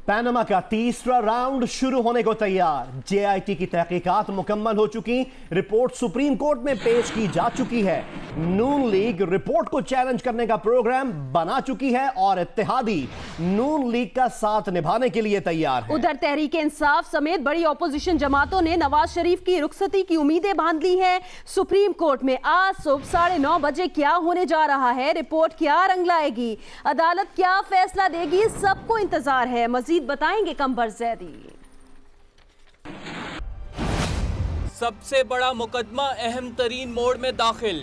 Panama का तीसरा round शुरू होने को तैयार। जेआईटी की तहकीकात मुकम्मल हो चुकी, रिपोर्ट सुप्रीम कोर्ट में पेश की जा चुकी है। नून लीग रिपोर्ट को चैलेंज करने का प्रोग्राम बना चुकी है और इत्तेहादी नून लीग का साथ निभाने के लिए तैयार है। उधर तहरीक इंसाफ समेत बड़ी ऑपोजिशन जमातों ने नवाज शरीफ की रुखसती की उम्मीदें बांध ली है। सुप्रीम कोर्ट में आज सुबह 9:30 बजे क्या होने जा रहा है, रिपोर्ट क्या रंग लाएगी, अदालत क्या फैसला देगी, सबको इंतजार है। मजीद बताएंगे कंबर ज़ैदी। सबसे बड़ा मुकदमा अहम तरीन मोड़ में दाखिल।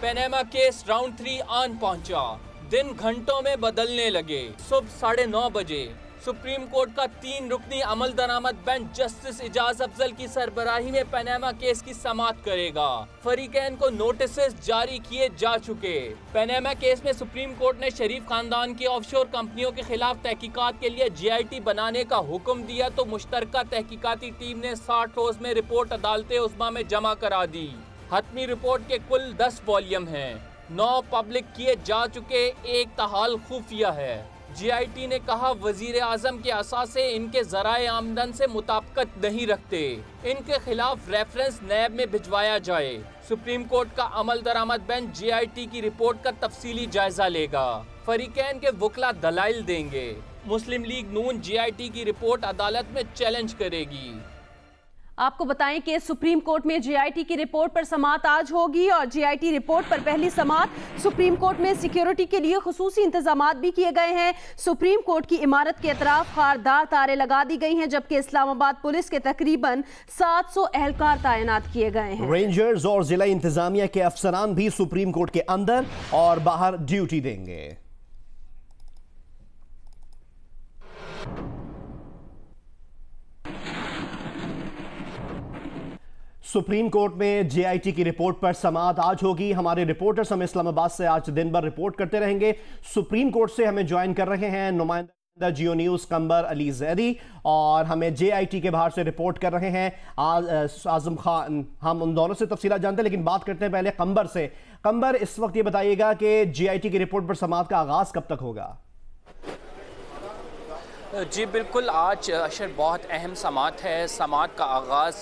पनामा केस राउंड 3 आन पहुंचा। दिन घंटों में बदलने लगे। सुबह 9:30 बजे सुप्रीम कोर्ट का 3 रुकनी अमल दरामद बेंच जस्टिस इजाज अफजल की सरबराही में पनामा केस की समाअत करेगा। फरीकैन को नोटिस जारी किए जा चुके। पनामा केस में सुप्रीम कोर्ट ने शरीफ खानदान की ऑफशोर कंपनियों के खिलाफ तहकीकात के लिए जेआईटी बनाने का हुक्म दिया तो मुश्तरका तहकीकाती टीम ने 60 रोज में रिपोर्ट अदालत उस्मा में जमा करा दी। हतमी रिपोर्ट के कुल 10 वॉल्यूम हैं, 9 पब्लिक किए जा चुके, एक ताहाल खुफिया है। जेआईटी ने कहा वजीर आजम के असासे इनके ज़राए आमदन से मुताबिकत नहीं रखते, इनके खिलाफ रेफरेंस नैब में भिजवाया जाए। सुप्रीम कोर्ट का अमल दरामद बेंच जेआईटी की रिपोर्ट का तफसीली जायजा लेगा। फरीकैन के वकला दलाइल देंगे। मुस्लिम लीग नून जेआईटी की रिपोर्ट अदालत में चैलेंज करेगी। आपको बताएं कि सुप्रीम कोर्ट में जेआईटी की रिपोर्ट पर समाअत आज होगी और जेआईटी रिपोर्ट पर पहली समाअत। सुप्रीम कोर्ट में सिक्योरिटी के लिए खुसूसी इंतजामात भी किए गए हैं। सुप्रीम कोर्ट की इमारत के अतराफ खारदार तारे लगा दी गई हैं, जबकि इस्लामाबाद पुलिस के तकरीबन 700 एहलकार तैनात किए गए हैं। रेंजर्स और जिला इंतजामिया के अफसरान भी सुप्रीम कोर्ट के अंदर और बाहर ड्यूटी देंगे। सुप्रीम कोर्ट में जेआईटी की रिपोर्ट पर समाअत आज होगी। हमारे रिपोर्टर्स हमें इस्लामाबाद से आज दिन भर रिपोर्ट करते रहेंगे। सुप्रीम कोर्ट से हमें ज्वाइन कर रहे हैं नुमाइंदा जियो न्यूज़ कंबर अली ज़ैदी और हमें जेआईटी के बाहर से रिपोर्ट कर रहे हैं आजम खान। हम उन दोनों से तफसीलात जानते हैं, लेकिन बात करते हैं पहले कंबर से। कंबर, इस वक्त ये बताइएगा कि जेआईटी की रिपोर्ट पर समाअत का आगाज़ कब तक होगा? जी बिल्कुल, आज अशर बहुत अहम समाअत है। समाअत का आगाज़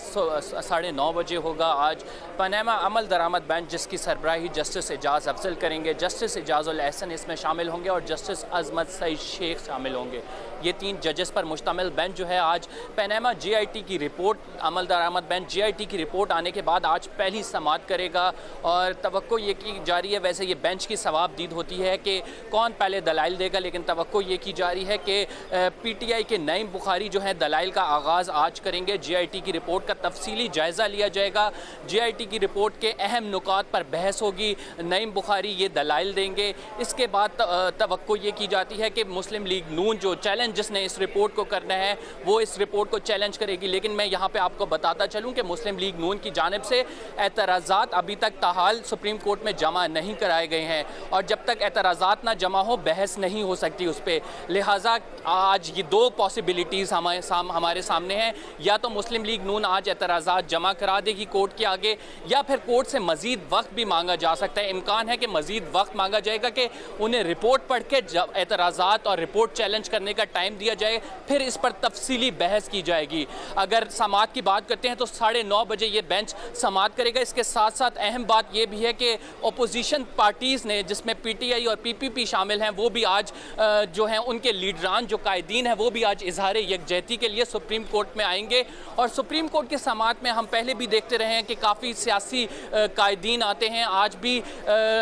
9:30 बजे होगा। आज पनामा अमल दरामद बेंच जिसकी सरबराही जस्टिस इजाज़ अफजल करेंगे, जस्टिस इजाज़ुल एहसन इसमें शामिल होंगे और जस्टिस अजमत सईद शेख शामिल होंगे। ये 3 जजेस पर मुश्तमिल बेंच जो है आज पनामा जेआईटी की रिपोर्ट, अमल दरामद बेंच जेआईटी की रिपोर्ट आने के बाद आज पहली समाअत करेगा और तवक्को ये की जा रही है, वैसे ये बेंच की सवाबदीद होती है कि कौन पहले दलाइल देगा, लेकिन तवक्को ये की जा रही है कि पीटीआई के नईम बुखारी जो है दलाइल का आगाज़ आज करेंगे। जेआईटी की रिपोर्ट का तफसीली जायज़ा लिया जाएगा। जेआईटी की रिपोर्ट के अहम नुकात पर बहस होगी, नईम बुखारी ये दलाइल देंगे। इसके बाद तवक्को ये की जाती है कि मुस्लिम लीग नून जो चैलेंज जिसने इस रिपोर्ट को करना है वो इस रिपोर्ट को चैलेंज करेगी। लेकिन मैं यहाँ पे आपको बताता चलूँ कि मुस्लिम लीग नून की जानिब से एतराज़ात अभी तक ताहाल सुप्रीम कोर्ट में जमा नहीं कराए गए हैं और जब तक एतराज़ात ना जमा हो बहस नहीं हो सकती उस पर। लिहाजा आज ये 2 पॉसिबिलिटीज़ हमारे सामने हैं, या तो मुस्लिम लीग नून आज एतराज़ात जमा करा देगी कोर्ट के आगे या फिर कोर्ट से मज़ीद वक्त भी मांगा जा सकता है। इम्कान है कि मज़ीद वक्त मांगा जाएगा कि उन्हें रिपोर्ट पढ़ के एतराज़ात और रिपोर्ट चैलेंज करने का टाइम दिया जाए, फिर इस पर तफसीली बहस की जाएगी। अगर समाअत की बात करते हैं तो 9:30 बजे ये बेंच समाअत करेगा। इसके साथ साथ अहम बात यह भी है कि अपोजिशन पार्टीज़ ने, जिसमें पीटीआई और पीपीपी शामिल हैं, वो भी आज जो हैं उनके लीडरान जो कायदीन हैं वो भी आज इजहार यकजहती के लिए सुप्रीम कोर्ट में आएंगे। और सुप्रीम कोर्ट की समाअत में हम पहले भी देखते रहे हैं कि काफ़ी सियासी कायदीन आते हैं। आज भी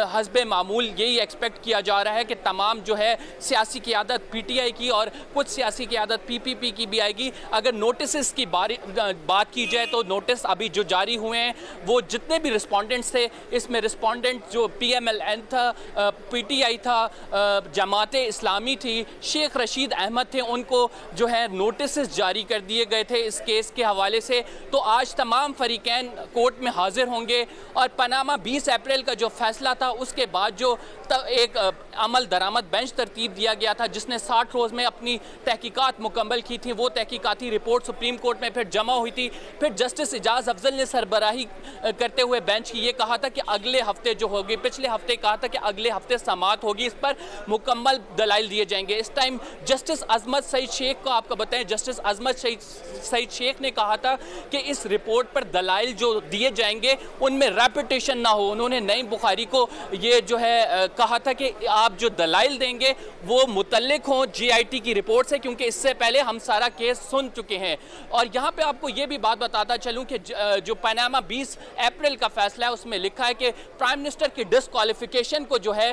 हस्बे मामूल यही एक्सपेक्ट किया जा रहा है कि तमाम जो है सियासी क़ियादत पीटीआई की और कुछ सियासी क़ियादत पीपीपी की भी आएगी। अगर नोटिस की बात की जाए तो नोटिस अभी जो जारी हुए हैं वो जितने भी रिस्पोंडेंट्स थे, इसमें रिस्पोंडेंट जो PMLN था, पीटीआई था, जमात इस्लामी थी, शेख रशीद अहमद थे, उनको जो है नोटिस जारी कर दिए गए थे इस केस के हवाले से। तो आज तमाम फरीकैन कोर्ट में हाजिर होंगे और पनामा 20 अप्रैल का जो फैसला था उसके बाद जो एक अमल दरामद बेंच तरतीब दिया गया था जिसने 60 रोज़ में अपनी तहकीकात मुकम्मल की थी। वो तहकीकाती रिपोर्ट सुप्रीम कोर्ट में फिर जमा हुई थी। फिर जस्टिस एजाज अफजल ने सरबराही करते हुए बेंच की ये कहा था कि अगले हफ्ते जो होगी, पिछले हफ्ते कहा था कि अगले हफ्ते समाअत होगी, इस पर मुकम्मल दलाइल दिए जाएंगे। इस टाइम जस्टिस अजमत सईद शेख को आपको बताएं, जस्टिस अजमत सईद शेख ने कहा था कि इस रिपोर्ट पर दलाइल जो दिए जाएंगे उनमें रेपिटेशन ना हो। उन्होंने नईम बुखारी को ये जो है कहा था कि आप जो दलाइल देंगे वो मुतल्लिक हों जीआईटी की रिपोर्ट से, क्योंकि इससे पहले हम सारा केस सुन चुके हैं। और यहाँ पे आपको ये भी बात बताता चलूँ कि जो पनामा 20 अप्रैल का फैसला है उसमें लिखा है कि प्राइम मिनिस्टर की डिस्क्वालिफिकेशन को जो है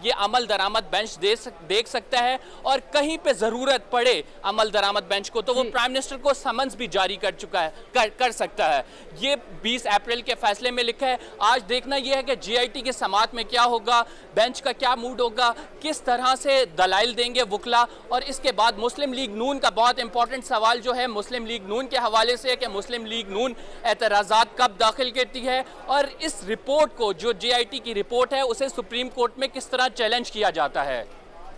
ये अमल दरामद बेंच देख सकता है, और कहीं पे ज़रूरत पड़े अमल दरामद बेंच को तो वो प्राइम मिनिस्टर को समन्स भी जारी कर सकता है। ये 20 अप्रैल के फैसले में लिखा है। आज देखना यह है कि जीआईटी की समाअत में क्या होगा, बेंच का क्या मूड होगा, किस तरह से दलाइल देंगे वकला। और इसके बाद मुस्लिम लीग नून का बहुत इंपॉर्टेंट सवाल जो है मुस्लिम लीग नून के हवाले से है कि मुस्लिम लीग नून एतराज़ात कब दाखिल करती है, और इस रिपोर्ट को जो जीआईटी की रिपोर्ट है उसे सुप्रीम कोर्ट में किस तरह चैलेंज किया जाता है।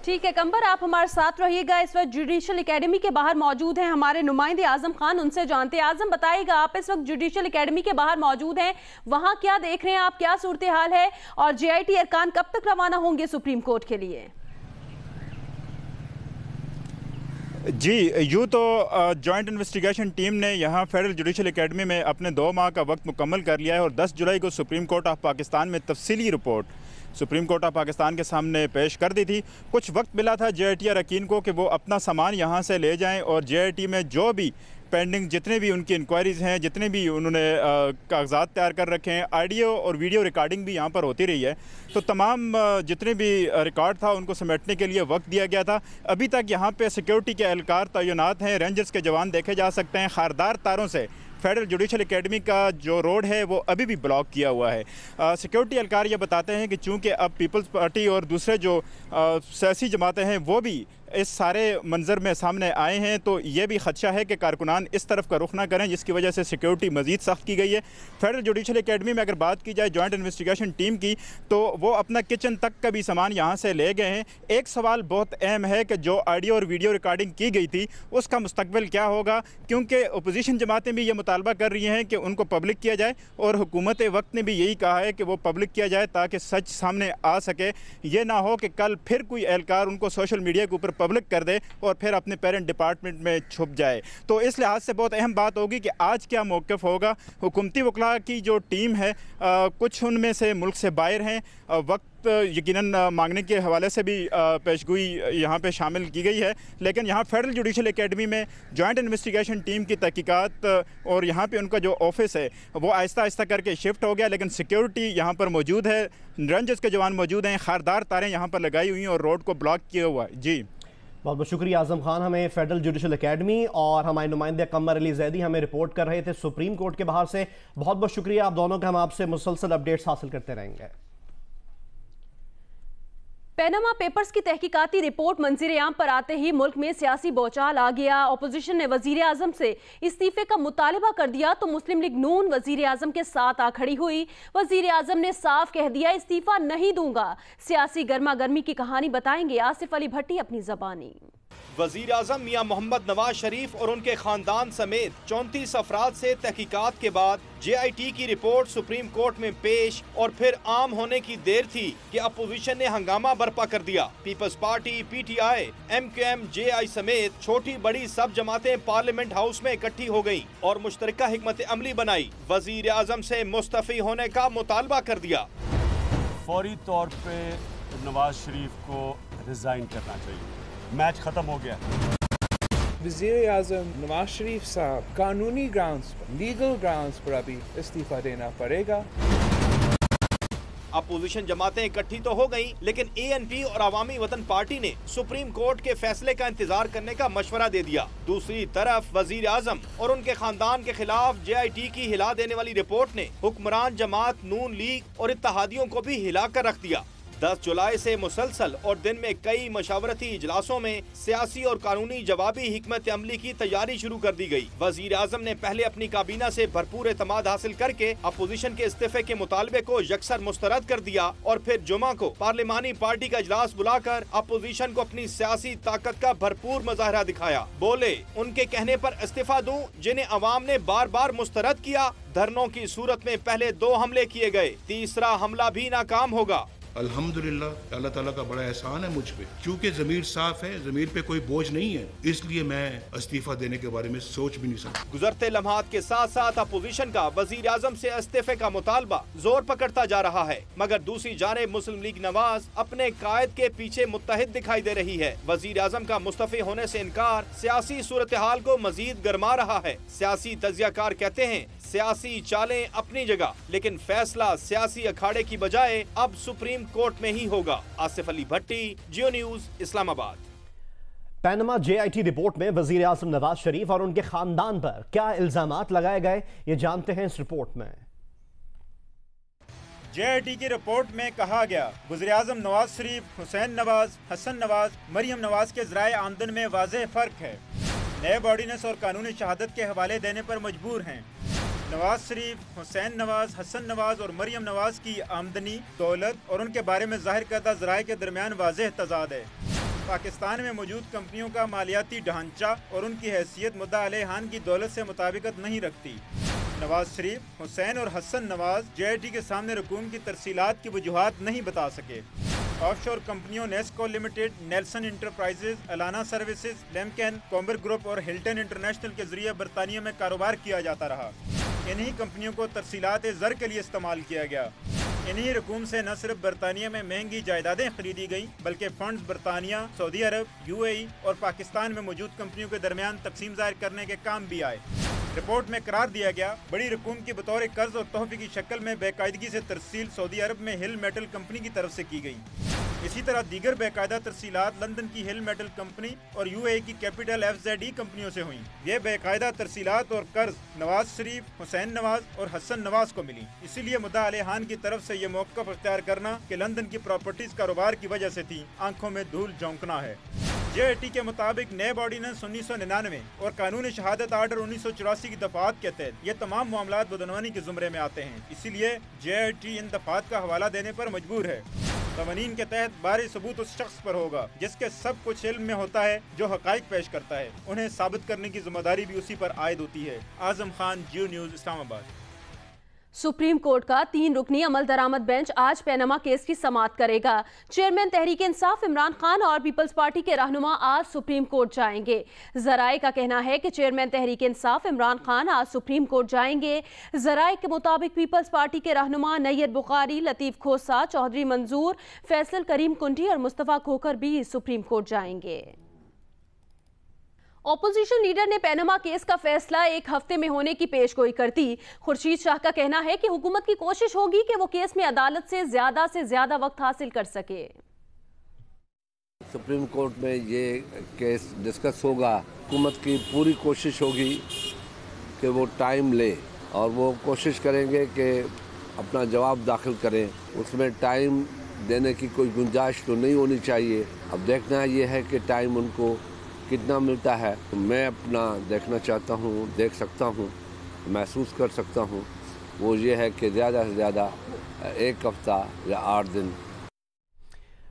ठीक है कंबर, आप हमारे साथ रहिएगा। इस वक्त जुडिशल एकेडमी के बाहर मौजूद हैं हमारे नुमाइंदे आजम खान, उनसे जानते हैं। आजम बताइएगा, आप इस वक्त जुडिशल एकेडमी के बाहर मौजूद हैं, वहां क्या देख रहे हैं आप, क्या सूरत हाल है, और जीआईटी अरकान कब तक रवाना होंगे सुप्रीम कोर्ट के लिए? जी, यूँ तो जॉइंट इन्वेस्टिगेशन टीम ने यहाँ फेडरल जुडिशल एकेडमी में अपने 2 माह का वक्त मुकम्मल कर लिया है, और 10 जुलाई को सुप्रीम कोर्ट ऑफ पाकिस्तान में तफसीली report supreme court of Pakistan के सामने पेश कर दी थी। कुछ वक्त मिला था जीआईटी अरकान को कि वो अपना सामान यहाँ से ले जाएं, और जीआईटी में जो भी पेंडिंग जितने भी उनकी इंक्वायरीज़ हैं, जितने भी उन्होंने कागजात तैयार कर रखे हैं, ऑडियो और वीडियो रिकॉर्डिंग भी यहाँ पर होती रही है, तो तमाम जितने भी रिकॉर्ड था उनको समेटने के लिए वक्त दिया गया था। अभी तक यहाँ पे सिक्योरिटी के एहलकार तैनात हैं, रेंजर्स के जवान देखे जा सकते हैं। खारदार तारों से फेडरल जुडिशल एकेडमी का जो रोड है वो अभी भी ब्लॉक किया हुआ है। सिक्योरिटी एहलकार ये बताते हैं कि चूँकि अब पीपल्स पार्टी और दूसरे जो सियासी जमातें हैं वो भी इस सारे मंजर में सामने आए हैं, तो ये भी खदशा है कि कारकुनान इस तरफ का रुख ना करें, जिसकी वजह से सिक्योरिटी मज़ीद सख्त की गई है। फेडरल जुडिशल एकेडमी में अगर बात की जाए जॉइंट इन्वेस्टिगेशन टीम की, तो वो अपना किचन तक का भी सामान यहाँ से ले गए हैं। एक सवाल बहुत अहम है कि जो ऑडियो और वीडियो रिकॉर्डिंग की गई थी उसका मुस्तकबिल क्या होगा, क्योंकि अपोजिशन जमातें भी ये मुतालबा कर रही हैं कि उनको पब्लिक किया जाए, और हुकूमत वक्त ने भी यही कहा है कि वो पब्लिक किया जाए ताकि सच सामने आ सके। ये ना हो कि कल फिर कोई एहलकार उनको सोशल मीडिया के ऊपर पब्लिक कर दे और फिर अपने पेरेंट डिपार्टमेंट में छुप जाए। तो इस लिहाज से बहुत अहम बात होगी कि आज क्या मौक़िफ़ होगा। हुकूमती वकला की जो टीम है, कुछ उनमें से मुल्क से बाहर हैं, वक्त यकीनन मांगने के हवाले से भी पेशगोई यहाँ पे शामिल की गई है, लेकिन यहाँ फेडरल जुडिशल एकेडमी में जॉइंट इन्वेस्टिगेशन टीम की तहकीकात और यहाँ पे उनका जो ऑफिस है वो आहिस्ता आहिस्ता करके शिफ्ट हो गया, लेकिन सिक्योरिटी यहाँ पर मौजूद है, रेंजर्स के जवान मौजूद हैं, खारदार तारें यहाँ पर लगाई हुई हैं और रोड को ब्लॉक किया हुआ है। जी बहुत बहुत शुक्रिया आजम खान, हमें फेडरल जुडिशल एकेडमी और हमारे नुमाइंदे कमर अली जैदी हमें रिपोर्ट कर रहे थे सुप्रीम कोर्ट के बाहर से। बहुत बहुत शुक्रिया आप दोनों का, हम आपसे मुसलसल अपडेट्स हासिल करते रहेंगे। पैनामा पेपर्स की तहकीकाती रिपोर्ट मंजूर-ए-आम पर आते ही मुल्क में सियासी बौछार आ गया। अपोजिशन ने वजीर आजम से इस्तीफे का मुतालबा कर दिया तो मुस्लिम लीग नून वजीर आजम के साथ आ खड़ी हुई। वजीर आजम ने साफ कह दिया इस्तीफा नहीं दूंगा। सियासी गर्मा गर्मी की कहानी बताएंगे आसिफ अली भट्टी अपनी जबानी। वजीर आजम मियां मोहम्मद नवाज शरीफ और उनके खानदान समेत 34 अफराद से तहकीकात के बाद JIT की रिपोर्ट सुप्रीम कोर्ट में पेश और फिर आम होने की देर थी कि अपोजिशन ने हंगामा बर्पा कर दिया। People's Party, PTI, MQM, JI समेत छोटी बड़ी सब जमातें पार्लियामेंट हाउस में इकट्ठी हो गयी और मुश्तरका हिकमत अमली बनाई। वजीर आजम से मुस्तफी होने का मुतालबा कर दिया। फौरी तौर पे नवाज शरीफ को रिजाइन करना चाहिए, मैच खत्म हो गया। वज़ीर आज़म नवाज शरीफ साहब कानूनी ग्राउंड्स पर, लीगल ग्राउंड्स पर अभी इस्तीफा देना पड़ेगा। अपोजिशन जमातें इकट्ठी तो हो गईं, लेकिन ANP और अवामी वतन पार्टी ने सुप्रीम कोर्ट के फैसले का इंतजार करने का मशवरा दे दिया। दूसरी तरफ वजीर आजम और उनके खानदान के खिलाफ JIT की हिला देने वाली रिपोर्ट ने हुक्मरान जमात नून लीग और इत्तेहादियों को भी हिला कर रख दिया। 10 जुलाई से मुसलसल और दिन में कई मशावरती इजलासों में सियासी और कानूनी जवाबी हिकमत अमली की तैयारी शुरू कर दी गई। वजीर आजम ने पहले अपनी काबीना से भरपूर एतमाद हासिल करके अपोजिशन के इस्तीफे के मुतालबे को यकसर मुस्तरद कर दिया और फिर जुमा को पार्लिमानी पार्टी का इजलास बुलाकर अपोजिशन को अपनी सियासी ताकत का भरपूर मुजाहरा दिखाया। बोले, उनके कहने पर इस्तीफा दूं जिन्हें अवाम ने बार बार मुस्तरद किया। धरनों की सूरत में पहले 2 हमले किए गए, तीसरा हमला भी नाकाम होगा। अल्हम्दुलिल्लाह, अल्लाह ताला का बड़ा एहसान है मुझ पे, क्योंकि ज़मीर साफ है, ज़मीर पे कोई बोझ नहीं है, इसलिए मैं इस्तीफा देने के बारे में सोच भी नहीं सकता। गुजरते लम्हात के साथ साथ अपोजिशन का वजीर आजम से इस्तीफे का मुतालबा जोर पकड़ता जा रहा है, मगर दूसरी जानिब मुस्लिम लीग नवाज अपने कायद के पीछे मुत्तहिद दिखाई दे रही है। वजीर आजम का मुस्तफी होने से इनकार सियासी सूरत हाल को मजीद गरमा रहा है। सियासी तजियाकार कहते हैं, सियासी चालें अपनी जगह, लेकिन फैसला सियासी अखाड़े की बजाय अब सुप्रीम कोर्ट में ही होगा। Asif Ali Bhatti, Geo news, Islamabad. Panama JIT report में वजीर आजम नवाज शरीफ और उनके खानदान पर क्या इल्जामात लगाए गए, ये जानते हैं इस रिपोर्ट में। JIT की रिपोर्ट में कहा गया, वज़ीर आज़म नवाज शरीफ, हुसैन नवाज, हसन नवाज, मरियम नवाज के ज़राए आमदन में वाज़ेह फ़र्क है। नैब ऑर्डिनेंस और कानूनी शहादत के हवाले देने पर मजबूर हैं। नवाज शरीफ, हुसैन नवाज, हसन नवाज और मरियम नवाज की आमदनी, दौलत और उनके बारे में जाहिर करदा ज़राए के दरमियान वाज़ेह तज़ाद है। पाकिस्तान में मौजूद कंपनियों का मालियाती ढांचा और उनकी हैसियत मुद्दा अलैहान की दौलत से मुताबिकत नहीं रखती। नवाज शरीफ, हुसैन और हसन नवाज JIT के सामने रकूम की तरसीलात की वजूहात नहीं बता सके। ऑफशोर कंपनियों Nescoll limited, Nielsen enterprises, Alanna services, लेमकन, कॉम्बर ग्रुप और हिल्टन इंटरनेशनल के जरिए बरतानिया में कारोबार किया जाता रहा। इन्हीं कंपनियों को तरसीलात ज़र के लिए इस्तेमाल किया गया। इन्हीं रकूम से न सिर्फ बरतानिया में महंगी जायदादें खरीदी गईं, बल्कि फंड्स बरतानिया, सऊदी अरब, UAE और पाकिस्तान में मौजूद कंपनियों के दरमियान तकसीम ज़ाहिर करने के काम भी आए। रिपोर्ट में करार दिया गया, बड़ी रकूम की बतौर कर्ज और तोहफे की शक्ल में बेकायदगी से तरसील सऊदी अरब में हिल मेटल कंपनी की तरफ से की गई। इसी तरह दीगर बेकायदा तरसीलात लंदन की हिल मेटल कंपनी और UAE की कैपिटल FZE कंपनियों से हुई। ये बेकायदा तरसीलात और कर्ज नवाज शरीफ, हुसैन नवाज और हसन नवाज को मिली। इसीलिए मुद्दा अलैहान की तरफ से ये मौक़िफ़ इख्तियार करना कि लंदन की प्रॉपर्टीज कारोबार की वजह से थी, आंखों में धूल झोंकना है। JIT के मुताबिक नैब ऑर्डिनेंस 1999 और कानूनी शहादत आर्डर 1984 की दफात के तहत ये तमाम मामलात बदनवानी के ज़ुमरे में आते हैं। इसीलिए JIT इन दफात का हवाला देने पर मजबूर है। कवानीन के तहत बारी सबूत उस शख्स पर होगा जिसके सब कुछ इल्म में होता है, जो हकाइक पेश करता है। उन्हें साबित करने की जिम्मेदारी भी उसी पर आयद होती है। आजम खान, जियो न्यूज़, इस्लामाबाद। सुप्रीम कोर्ट का 3 रुकनी अमल दरामद बेंच आज पैनमा केस की समाअत करेगा। चेयरमैन तहरीक इंसाफ इमरान खान और पीपल्स पार्टी के रहनुमा आज सुप्रीम कोर्ट जाएंगे। जराए का कहना है कि चेयरमैन तहरीक इंसाफ इमरान खान आज सुप्रीम कोर्ट जाएंगे। जराए के मुताबिक पीपल्स पार्टी के रहनुमा नैयद बुखारी, लतीफ खोसा, चौधरी मंजूर, फैसल करीम कुंटी और मुस्तफा खोखर भी सुप्रीम कोर्ट जाएंगे। ऑपोजिशन लीडर ने पैनमा केस का फैसला 1 हफ्ते में होने की पेशगोई कर दी। खुर्शीद शाह का कहना है कि हुकूमत की कोशिश होगी कि वो केस में अदालत से ज्यादा वक्त हासिल कर सके। सुप्रीम कोर्ट में ये केस डिस्कस होगा। हुकूमत की पूरी कोशिश होगी कि वो टाइम ले और वो कोशिश करेंगे कि अपना जवाब दाखिल करें। उसमें टाइम देने की कोई गुंजाइश तो नहीं होनी चाहिए। अब देखना ये है कि टाइम उनको कितना मिलता है। मैं अपना देखना चाहता हूँ, देख सकता हूँ, महसूस कर सकता हूँ, वो ये है कि ज़्यादा से ज़्यादा 1 हफ्ता या 8 दिन।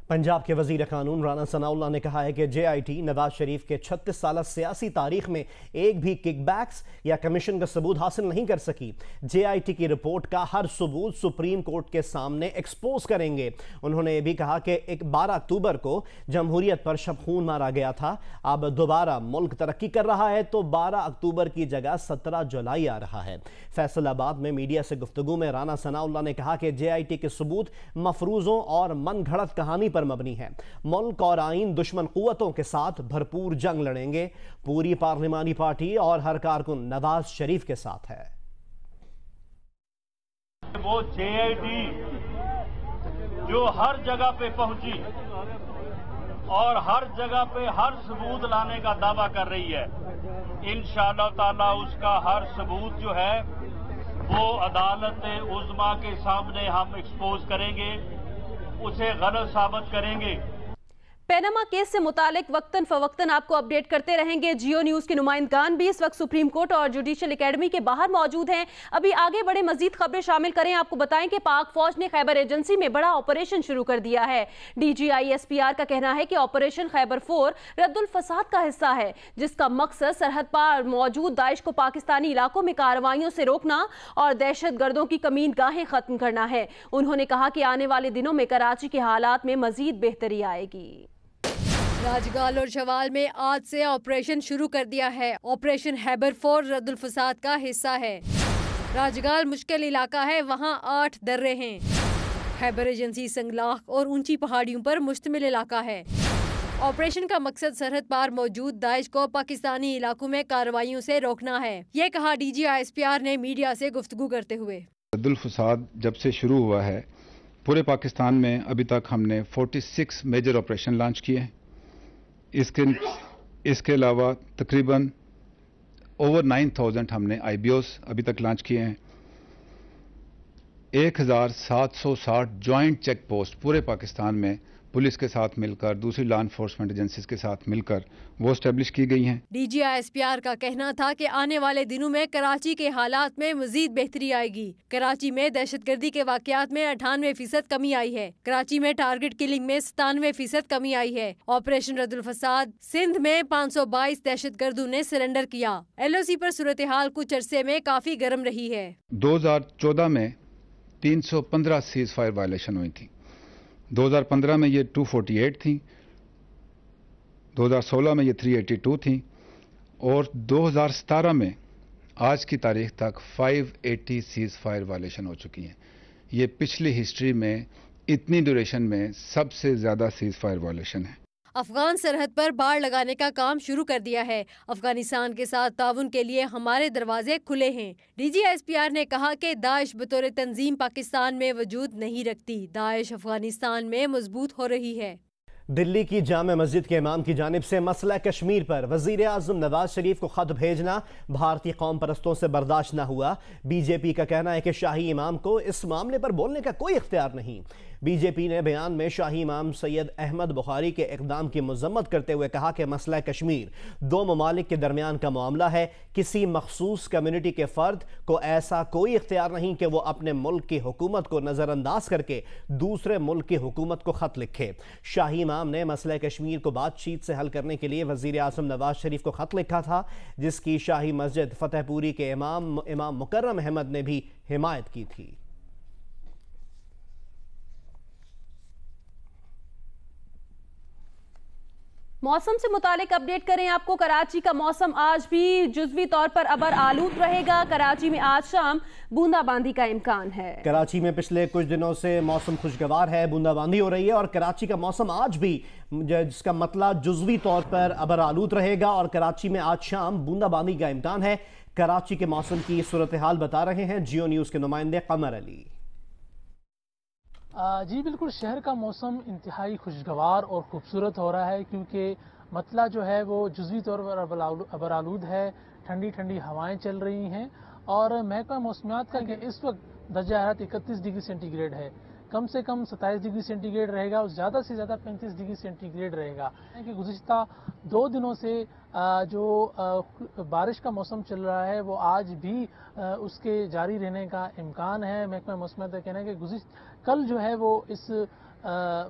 पंजाब के वजीर कानून राना सनाउल्लाह ने कहा है कि JIT नवाज शरीफ के 36 साल सियासी तारीख में एक भी किकबैक्स या कमीशन का सबूत हासिल नहीं कर सकी। JIT की रिपोर्ट का हर सबूत सुप्रीम कोर्ट के सामने एक्सपोज करेंगे। उन्होंने ये भी कहा कि 12 अक्टूबर को जमहूरियत पर शब खून मारा गया था। अब दोबारा मुल्क तरक्की कर रहा है तो 12 अक्टूबर की जगह 17 जुलाई आ रहा है। फैसलाबाद में मीडिया से गुफ्तगू में राना सनाउल्लाह ने कहा कि JIT के सबूत मफरूजों और मन घड़त कहानी पर मबनी है। मुल्क और आइन दुश्मन कुव्वतों के साथ भरपूर जंग लड़ेंगे। पूरी पार्लिमानी पार्टी और हर कारकुन नवाज शरीफ के साथ है। वो JIT जो हर जगह पे पहुंची और हर जगह पे हर सबूत लाने का दावा कर रही है, इंशाअल्लाह ताला उसका हर सबूत जो है वो अदालत उज़्मा के सामने हम एक्सपोज करेंगे उसे गलत साबित करेंगे। पैनामा केस से मुतालिक वक्तन फवक्तन आपको अपडेट करते रहेंगे। जियो न्यूज के नुमाइंदगान भी इस वक्त सुप्रीम कोर्ट और जुडिशल एकेडमी के बाहर मौजूद हैं। अभी आगे बढ़े मजीद खबरें शामिल करें। आपको बताएं कि पाक फौज ने खैबर एजेंसी में बड़ा ऑपरेशन शुरू कर दिया है। DGISPR का कहना है कि ऑपरेशन खैबर 4 रद्दुल फसाद का हिस्सा है, जिसका मकसद सरहद पर मौजूद दाइश को पाकिस्तानी इलाकों में कार्रवाइयों से रोकना और दहशत गर्दों की कमीन गाहें खत्म करना है। उन्होंने कहा कि आने वाले दिनों में कराची के हालात में मजीद बेहतरी आएगी। राजगाल और शवाल में आज से ऑपरेशन शुरू कर दिया है। ऑपरेशन खैबर 4 रद्दुल फसाद का हिस्सा है। राजगाल मुश्किल इलाका है, वहाँ 8 दर्रे हैं। खैबर एजेंसी संगलाख और ऊंची पहाड़ियों पर मुश्तमिल इलाका है। ऑपरेशन का मकसद सरहद पार मौजूद दाइश को पाकिस्तानी इलाकों में कार्रवाइयों से रोकना है। ये कहा DGISPR ने मीडिया से गुफ्तगू करते हुए। रद्दुल फसाद जब से शुरू हुआ है पूरे पाकिस्तान में अभी तक हमने 46 मेजर ऑपरेशन लॉन्च किए हैं। इसके अलावा तकरीबन ओवर 9000 हमने IBOs अभी तक लॉन्च किए हैं। 1760 जॉइंट चेक पोस्ट पूरे पाकिस्तान में पुलिस के साथ मिलकर, दूसरी लॉ एनफोर्समेंट एजेंसीज के साथ मिलकर वो एस्टेब्लिश की गई हैं। DGISPR का कहना था कि आने वाले दिनों में कराची के हालात में मजीद बेहतरी आएगी। कराची में दहशतगर्दी के वाकयात में 98% कमी आई है। कराची में टारगेट किलिंग में 97% कमी आई है। ऑपरेशन रद्दुल फसाद सिंध में 522 दहशतगर्दों ने सरेंडर किया। LOC पर सूरत हाल कुछ अरसे में काफी गर्म रही है। 2014 में 315 सीज फायर वायलेशन हुई थी। 2015 में ये 248 थी, 2016 में ये 382 थी और 2017 में आज की तारीख तक 580 सीज फायर वायलेशन हो चुकी हैं। ये पिछली हिस्ट्री में इतनी ड्यूरेशन में सबसे ज़्यादा सीज फायर वायलेशन है। अफगान सरहद पर बाड़ लगाने का काम शुरू कर दिया है। अफगानिस्तान के साथ ताउन के लिए हमारे दरवाजे खुले हैं। DGISPR ने कहा कि दाइश बतौर तंजीम पाकिस्तान में वजूद नहीं रखती। दाइश अफगानिस्तान में मजबूत हो रही है। दिल्ली की जामे मस्जिद के इमाम की जानिब से मसला कश्मीर पर वजीर आजम नवाज शरीफ को खत भेजना भारतीय कौम परस्तों से बर्दाश्त न हुआ। BJP का कहना है कि शाही इमाम को इस मामले पर बोलने का कोई इख्तियार नहीं। BJP ने बयान में शाही इमाम सैयद अहमद बुखारी के इक़दाम की मजम्मत करते हुए कहा कि मसला कश्मीर दो ममालिक के दरमियान का मामला है। किसी मखसूस कम्युनिटी के फ़र्द को ऐसा कोई इख्तियार नहीं कि वो अपने मुल्क की हुकूमत को नज़रअंदाज करके दूसरे मुल्क की हुकूमत को ख़त लिखे। शाही इमाम ने मसला कश्मीर को बातचीत से हल करने के लिए वज़ीर आज़म नवाज शरीफ को ख़त लिखा था, जिसकी शाही मस्जिद फतेहपुरी के इमाम मुकर्रम अहमद ने भी हिमायत की थी। मौसम से मुतालिक अपडेट करें आपको। कराची का मौसम आज भी जुज़वी तौर पर अबर आलूद रहेगा। कराची में आज शाम बूंदाबांदी का इम्कान है। कराची में पिछले कुछ दिनों से मौसम खुशगवार है, बूंदाबांदी हो रही है और कराची का मौसम आज भी, जिसका मतलब जुज़वी तौर पर अबर आलूद रहेगा और कराची में आज शाम बूंदाबांदी का इम्कान है। कराची के मौसम की सूरत हाल बता रहे हैं जियो न्यूज़ के नुमाइंदे कमर अली। जी बिल्कुल, शहर का मौसम इंतहाई खुशगवार और ख़ूबसूरत हो रहा है क्योंकि मतला जो है वो जुज़वी तौर पर अबर आलूद है। ठंडी ठंडी हवाएं चल रही हैं और महकमा मौसमियात का कि इस वक्त दर्जा हरारत 31 डिग्री सेंटीग्रेड है। कम से कम 27 डिग्री सेंटीग्रेड रहेगा और ज़्यादा से ज़्यादा 35 डिग्री सेंटीग्रेड रहेगा। कि गुज़िश्ता 2 दिनों से जो बारिश का मौसम चल रहा है वो आज भी उसके जारी रहने का इम्कान है। महकमा मौसमियात का कहना है कि कल जो है वो इस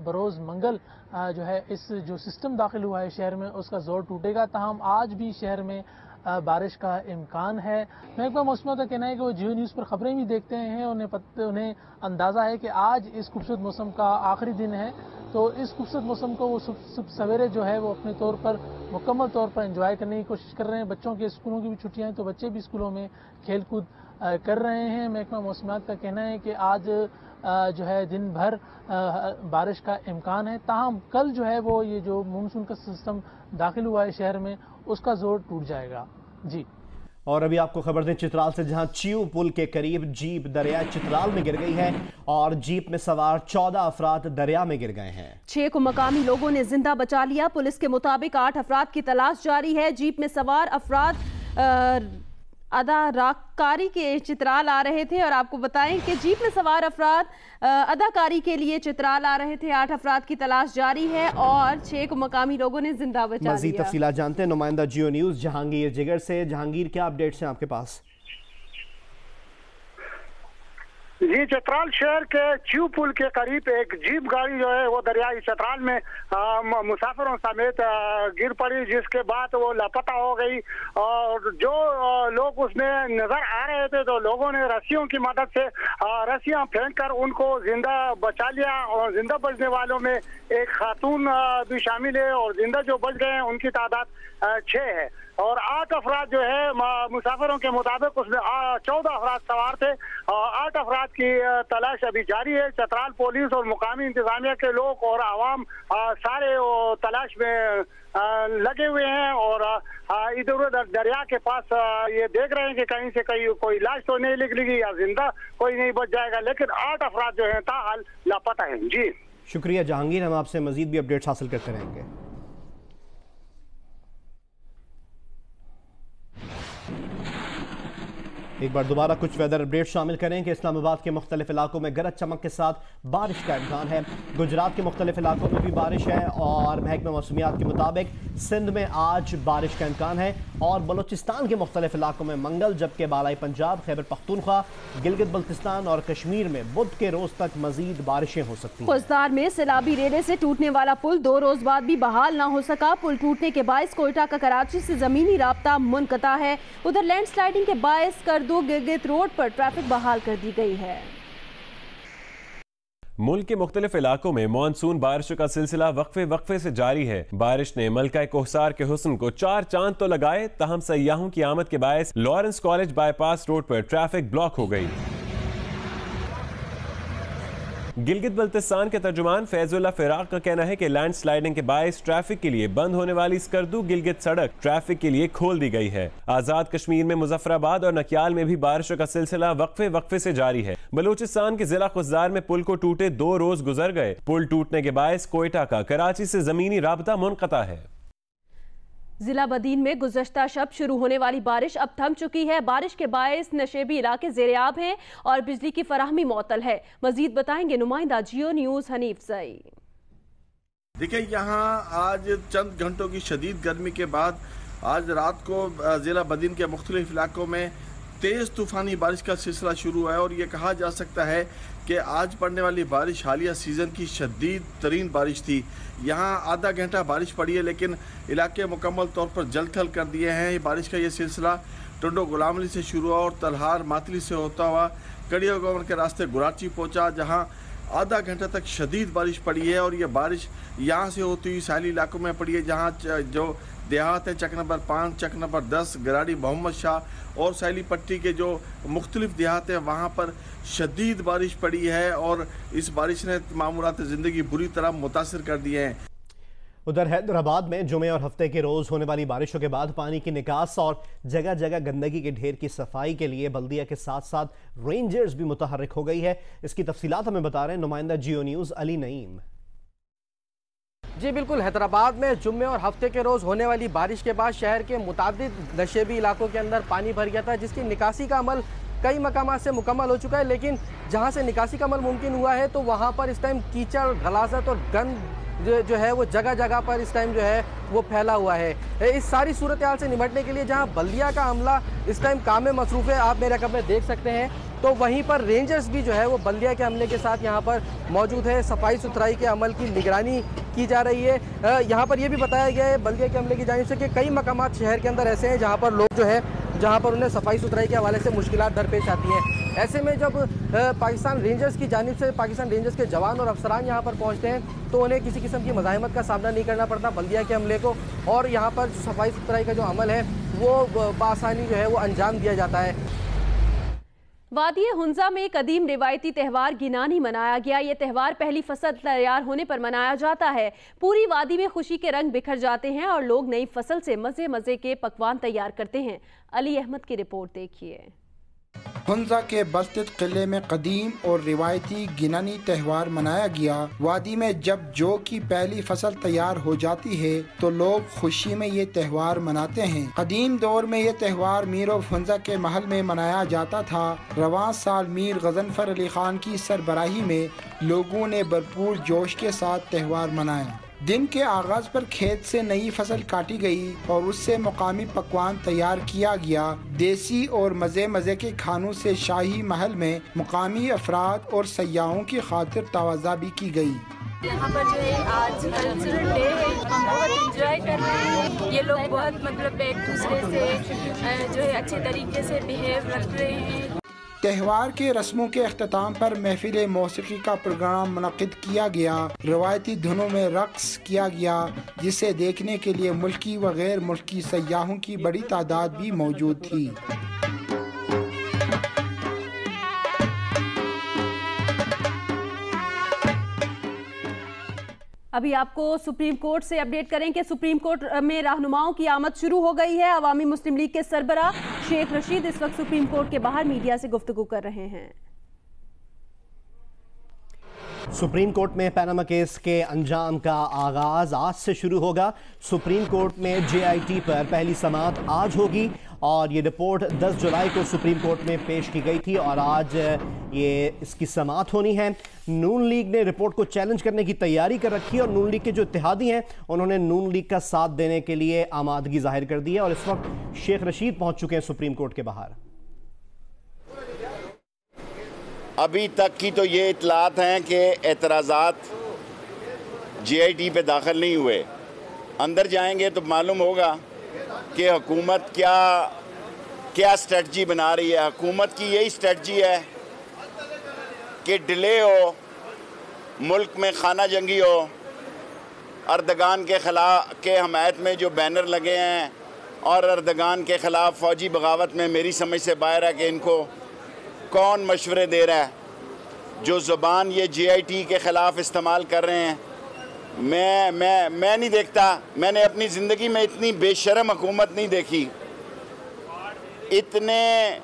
बरोज़ मंगल जो है इस जो सिस्टम दाखिल हुआ है शहर में उसका ज़ोर टूटेगा। ताहम आज भी शहर में बारिश का इम्कान है। महकमा मौसमियात का कहना है कि वो जियो न्यूज़ पर ख़बरें भी देखते हैं, उन्हें अंदाज़ा है कि आज इस खूबसूरत मौसम का आखिरी दिन है, तो इस खूबसूरत मौसम को वो सवेरे जो है वो अपने तौर पर मुकम्मल तौर पर एंजॉय करने की कोशिश कर रहे हैं। बच्चों के स्कूलों की भी छुट्टियाँ हैं तो बच्चे भी स्कूलों में खेल कूद कर रहे हैं। महकमा मौसमियात का कहना है कि आज जो है दिन भर बारिश का इम्कान है। ताहम कल जो है वो ये जो मानसून का सिस्टम दाखिल हुआ है शहर में उसका जोर टूट जाएगा। जी, और अभी आपको खबर दें चित्राल से, जहां चियू पुल के करीब जीप दरिया चित्राल में गिर गई है और जीप में सवार 14 अफराद दरिया में गिर गए हैं। 6 को मकामी लोगों ने जिंदा बचा लिया। पुलिस के मुताबिक 8 अफराद की तलाश जारी है। जीप में सवार अफराद अदाकारी के चित्राल आ रहे थे और आपको बताएं कि जीप में सवार अफराद अदाकारी के लिए चित्राल आ रहे थे। 8 अफराद की तलाश जारी है और 6 को मकामी लोगों ने जिंदा बचा लिया। मज़ीद तफसीलात जानते हैं नुमाइंदा जियो न्यूज़ जहांगीर जिगर से। जहांगीर, क्या अपडेट्स हैं आपके पास? जी, चतराल शहर के च्यू पुल के करीब एक जीप गाड़ी जो है वो दरियाई चतराल में मुसाफिरों समेत गिर पड़ी, जिसके बाद वो लापता हो गई। और जो लोग उसमें नजर आ रहे थे तो लोगों ने रस्सियों की मदद से रस्सियां फेंक कर उनको जिंदा बचा लिया। और जिंदा बचने वालों में एक खातून भी शामिल है और जिंदा जो बच गए हैं उनकी तादाद 6 है। और 8 अफराद जो है मुसाफिरों के मुताबिक उसमें 14 अफराद सवार थे। 8 अफराद की तलाश अभी जारी है। चतराल पुलिस और मुकामी इंतजामिया के लोग और आवाम सारे तलाश में लगे हुए हैं और इधर उधर दरिया के पास ये देख रहे हैं कि कहीं से कहीं कोई लाश तो नहीं निकलेगी या जिंदा कोई नहीं बच जाएगा, लेकिन 8 अफराद जो है ताहाल लापता है। जी शुक्रिया जहांगीर, हम आपसे मजीद भी अपडेट्स हासिल करते रहेंगे। एक बार दोबारा कुछ वेदर अपडेट शामिल करें कि इस्लामाबाद के मुख्तलिफ इलाकों में गरज चमक के साथ बारिश का इम्कान है। गुजरात के मुख्तलिफ इलाकों में भी बारिश है और महकमा मौसमियात के मुताबिक सिंध में आज बारिश का इम्कान है और बलूचिस्तान के मुख्तलिफ इलाकों में मंगल, जबकि बालाई पंजाब, खैबर पख्तूनख्वा, गिलगित बल्तिस्तान और कश्मीर में बुध के रोज तक मजीद बारिशें हो सकती हैं। खुजदार में सैलाबी रेले से टूटने वाला पुल 2 रोज बाद भी बहाल ना हो सका। पुल टूटने के बायस कोयटा का कराची से जमीनी राब्ता मुनक़ता है। उधर लैंड स्लाइडिंग के बायस गिलगित रोड पर ट्रैफिक बहाल कर दी गई है। मुल्क के मुख्तलिफ इलाकों में मानसून बारिशों का सिलसिला वक्फे से जारी है। बारिश ने मलका कोहसार के हुस्न को 4 चांद तो लगाए, तहम सयाहों की आमद के बायस लॉरेंस कॉलेज बाईपास रोड पर ट्रैफिक ब्लॉक हो गई। गिलगित बल्तिस्तान के तर्जुमान फैजुल्ला फिराक का कहना है कि लैंड स्लाइडिंग के बायस ट्रैफिक के लिए बंद होने वाली स्कर्दू गिलगित सड़क ट्रैफिक के लिए खोल दी गई है। आजाद कश्मीर में मुजफ्फराबाद और नकियाल में भी बारिशों का सिलसिला वक्फे से जारी है। बलूचिस्तान के जिला खुजदार में पुल को टूटे 2 रोज गुजर गए। पुल टूटने के बायस कोयटा का कराची से जमीनी राबता मुनक़ता है। जिला बदीन में गुज़श्ता शब शुरू होने वाली बारिश अब थम चुकी है। बारिश के बायस नशेबी इलाके ज़ेर-ए-आब हैं और बिजली की फराहमी मुअत्तल है। मजीद बताएंगे नुमाइंदा जियो न्यूज़ हनीफ सई। देखिए, यहाँ आज चंद घंटों की शदीद गर्मी के बाद आज रात को जिला बदीन के मुख्तलिफ इलाकों में तेज़ तूफ़ानी बारिश का सिलसिला शुरू है और ये कहा जा सकता है कि आज पड़ने वाली बारिश हालिया सीज़न की शदीद तरीन बारिश थी। यहाँ आधा घंटा बारिश पड़ी है लेकिन इलाके मुकम्मल तौर पर जल थल कर दिए हैं। बारिश का ये सिलसिला टुंडो गुलाम अली से शुरू हुआ और तलहार मातली से होता हुआ कड़िया गवर्नर के रास्ते गुराची पहुँचा, जहाँ आधा घंटा तक शदीद बारिश पड़ी है। और ये बारिश यहाँ से होती हुई साहली इलाकों में पड़ी है, जहाँ जो देहात है चक नंबर 5, चक नंबर 10, गराड़ी मोहम्मद शाह और सैली पट्टी के जो मुख्तलिफ देहात हैं वहाँ पर शदीद बारिश पड़ी है और इस बारिश ने मामूलात ज़िंदगी बुरी तरह मुतासिर कर दिए हैं। उधर हैदराबाद में जुमे और हफ्ते के रोज होने वाली बारिशों के बाद पानी की निकास और जगह जगह गंदगी के ढेर की सफाई के लिए बल्दिया के साथ साथ रेंजर्स भी मुतहर्रिक हो गई है। इसकी तफसीलात हमें बता रहे हैं नुमाइंदा जियो न्यूज़ अली नईम। जी बिल्कुल, हैदराबाद में जुम्मे और हफ्ते के रोज़ होने वाली बारिश के बाद शहर के मुतादिद नशेबी इलाकों के अंदर पानी भर गया था, जिसकी निकासी का अमल कई मकामात से मुकम्मल हो चुका है। लेकिन जहां से निकासी का अमल मुमकिन हुआ है तो वहां पर इस टाइम कीचड़, गलाजत और गंद जो है वो जगह जगह पर इस टाइम जो है वो फैला हुआ है। इस सारी सूरत हाल से निपटने के लिए जहां बल्दिया का अमला इस टाइम काम में मसरूफ़ है, आप मेरे कमरे देख सकते हैं, तो वहीं पर रेंजर्स भी जो है वो बल्दिया के अमले के साथ यहाँ पर मौजूद है। सफाई सुथराई के अमल की निगरानी की जा रही है। यहाँ पर यह भी बताया गया है बल्दिया के अमले की जानिब से कि कई मकामात शहर के अंदर ऐसे हैं जहाँ पर लोग जो है जहाँ पर उन्हें सफाई सुथराई के हवाले से मुश्किलात दरपेश आती हैं। ऐसे में जब पाकिस्तान रेंजर्स की जानिब से पाकिस्तान रेंजर्स के जवान और अफसरान यहाँ पर पहुँचते हैं तो उन्हें किसी किस्म की मज़ाहमत का सामना नहीं करना पड़ता बल्दिया के अमले को, और यहाँ पर सफाई सुथराई का जो अमल है वो बआसानी जो है वो अंजाम दिया जाता है। वादी हुंजा में कदीम रिवायती त्यौहार गिनानी मनाया गया। ये त्यौहार पहली फसल तैयार होने पर मनाया जाता है। पूरी वादी में खुशी के रंग बिखर जाते हैं और लोग नई फसल से मजे मजे के पकवान तैयार करते हैं। अली अहमद की रिपोर्ट देखिए। ہنزا کے بلتد قلعے میں قدیم اور روایتی گنانی تہوار منایا گیا۔ وادی میں جب جو کی پہلی فصل تیار ہو جاتی ہے تو لوگ خوشی میں یہ تہوار مناتے ہیں۔ قدیم دور میں یہ تہوار میر آف ہنزا کے محل میں منایا جاتا تھا۔ رواں سال میر غضنفر علی خان کی سربراہی میں لوگوں نے بھرپور جوش کے ساتھ تہوار منایا۔ دن کے آغاز پر کھیت سے نئی فصل کاٹی گئی اور اس سے مقامی پکوان تیار کیا گیا۔ دیسی اور مزے مزے کے کھانوں سے شاہی محل میں مقامی افراد اور سیاحوں کی خاطر توازہ بھی کی گئی۔ یہاں پر جو ہے آج کلچرل ڈے ہے، ہم بہت انجوائے کر رہے ہیں۔ یہ لوگ بہت ایک دوسرے سے جو ہے اچھے طریقے سے بیہیو رکھ رہے ہیں۔ تہوار کے رسموں کے اختتام پر محفل موسیقی کا پروگرام منعقد کیا گیا۔ روایتی دھنوں میں رقص کیا گیا جسے دیکھنے کے لیے ملکی و غیر ملکی سیاحوں کی بڑی تعداد بھی موجود تھی۔ ابھی آپ کو سپریم کورٹ سے اپڈیٹ کریں کہ سپریم کورٹ میں رہنماؤں کی آمد شروع ہو گئی ہے۔ عوامی مسلم لیگ کے سربراہ شیخ رشید اس وقت سپریم کورٹ کے باہر میڈیا سے گفتگو کر رہے ہیں۔ سپریم کورٹ میں پیناما کیس کے انجام کا آغاز آج سے شروع ہوگا۔ سپریم کورٹ میں JIT پر پہلی سماعت آج ہوگی اور یہ رپورٹ 10 جولائی کو سپریم کورٹ میں پیش کی گئی تھی اور آج یہ اس کی سماعت ہونی ہے۔ نون لیگ نے رپورٹ کو چیلنج کرنے کی تیاری کر رکھی ہے اور نون لیگ کے جو اتحادی ہیں انہوں نے نون لیگ کا ساتھ دینے کے لیے آمادگی ظاہر کر دی ہے اور اس وقت شیخ رشید پہنچ چکے ہیں سپریم کورٹ کے باہر۔ ابھی تک کی تو یہ اطلاعات ہیں کہ اعتراضات JIT پہ داخل نہیں ہوئے۔ اندر جائیں گے تو معلوم ہوگا کہ حکومت کیا اسٹریٹجی بنا رہی ہے۔ حکومت کی یہی اسٹریٹجی ہے کہ ڈیلے ہو، ملک میں خانہ جنگی ہو، اردگان کے خلاف کے حمایت میں جو بینر لگے ہیں اور اردگان کے خلاف فوجی بغاوت میں میری سمجھ سے باہر ہے کہ ان کو کون مشورے دے رہا ہے۔ جو زبان یہ JIT کے خلاف استعمال کر رہے ہیں میں نہیں دیکھتا۔ میں نے اپنی زندگی میں اتنی بے شرم حکومت نہیں دیکھی۔ اتنے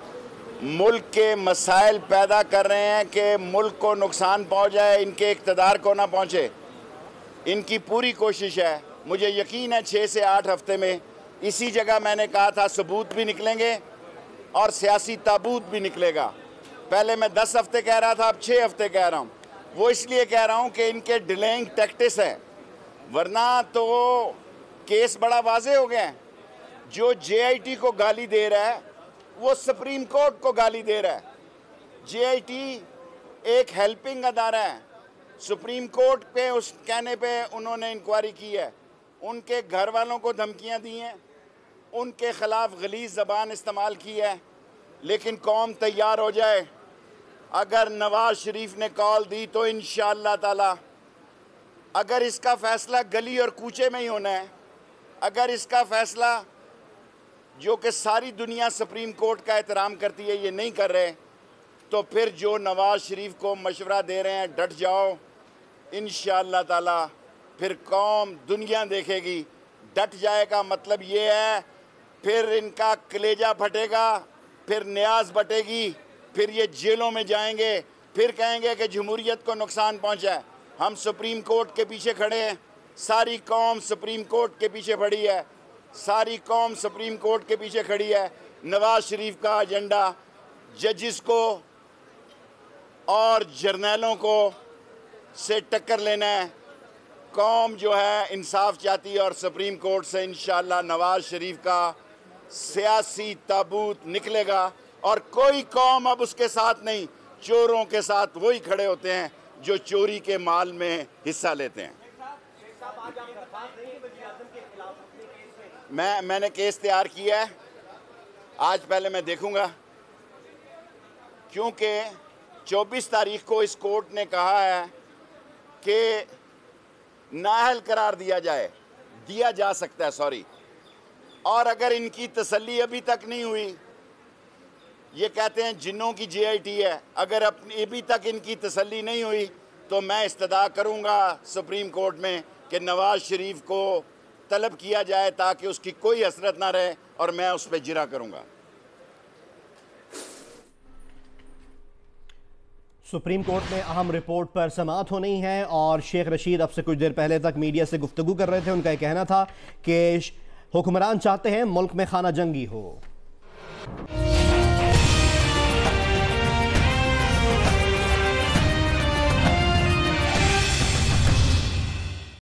ملک کے مسائل پیدا کر رہے ہیں کہ ملک کو نقصان پہنچ جائے، ان کے اقتدار کو نہ پہنچے۔ ان کی پوری کوشش ہے۔ مجھے یقین ہے 6 سے 8 ہفتے میں اسی جگہ میں نے کہا تھا ثبوت بھی نکلیں گے اور سیاسی تابوت بھی نکلے گا۔ پہلے میں 10 ہفتے کہہ رہا تھا، اب 6 ہفتے کہہ رہا ہوں۔ وہ اس لیے کہہ رہا ہوں کہ ان کے ڈیلینگ ٹیکٹس ہے، ورنہ تو کیس بڑا واضح ہو گیا ہے۔ جو JIT کو گالی دے رہا ہے وہ سپریم کورٹ کو گالی دے رہا ہے۔ JIT ایک ہیلپنگ ادارہ ہے۔ سپریم کورٹ پہ اس کہنے پہ انہوں نے انکوائری کی ہے، ان کے گھر والوں کو دھمکیاں دی ہیں، ان کے خلاف غلیظ زبان استعمال کی ہے، لیکن قوم تیار ہو جائے۔ اگر نواز شریف نے کال دی تو انشاءاللہ تعالی اگر اس کا فیصلہ گلی اور کوچے میں ہی ہونا ہے، اگر اس کا فیصلہ جو کہ ساری دنیا سپریم کورٹ کا احترام کرتی ہے یہ نہیں کر رہے، تو پھر جو نواز شریف کو مشورہ دے رہے ہیں ڈٹ جاؤ، انشاءاللہ تعالی پھر قوم دنیا دیکھے گی۔ ڈٹ جائے کا مطلب یہ ہے پھر ان کا کلیجہ پھٹے گا، پھر نیاز بٹے گی، پھر یہ جیلوں میں جائیں گے، پھر کہیں گے کہ جمہوریت کو نقصان پہنچا ہے۔ ہم سپریم کورٹ کے پیچھے کھڑے ہیں، ساری قوم سپریم کورٹ کے پیچھے کھڑی ہے، ساری قوم سپریم کورٹ کے پیچھے کھڑی ہے۔ نواز شریف کا ایجنڈا ججز کو اور جرنیلوں کو سے ٹکر لینا ہے۔ قوم جو ہے انصاف چاہتی ہے اور سپریم کورٹ سے انشاءاللہ نواز شریف کا سیاسی تابوت نکلے گا اور کوئی قوم اب اس کے ساتھ نہیں، چوروں کے ساتھ وہی کھڑے ہوتے ہیں جو چوری کے مال میں حصہ لیتے ہیں۔ میں نے کیس تیار کیا ہے، آج پہلے میں دیکھوں گا، کیونکہ 24 تاریخ کو اس کورٹ نے کہا ہے کہ نااہل قرار دیا جا سکتا ہے اور اگر ان کی تسلی ابھی تک نہیں ہوئی، یہ کہتے ہیں جنوں کی JIT ہے، اگر ابھی تک ان کی تسلی نہیں ہوئی تو میں استدعا کروں گا سپریم کورٹ میں کہ نواز شریف کو طلب کیا جائے تاکہ اس کی کوئی حسرت نہ رہے اور میں اس پہ جرا کروں گا۔ सुप्रीम कोर्ट में अहम रिपोर्ट पर समाअत होनी है और शेख रशीद अब से कुछ देर पहले तक मीडिया से गुफ्तगू कर रहे थे। उनका ये कहना था कि हुक्मरान चाहते हैं मुल्क में खाना जंगी हो।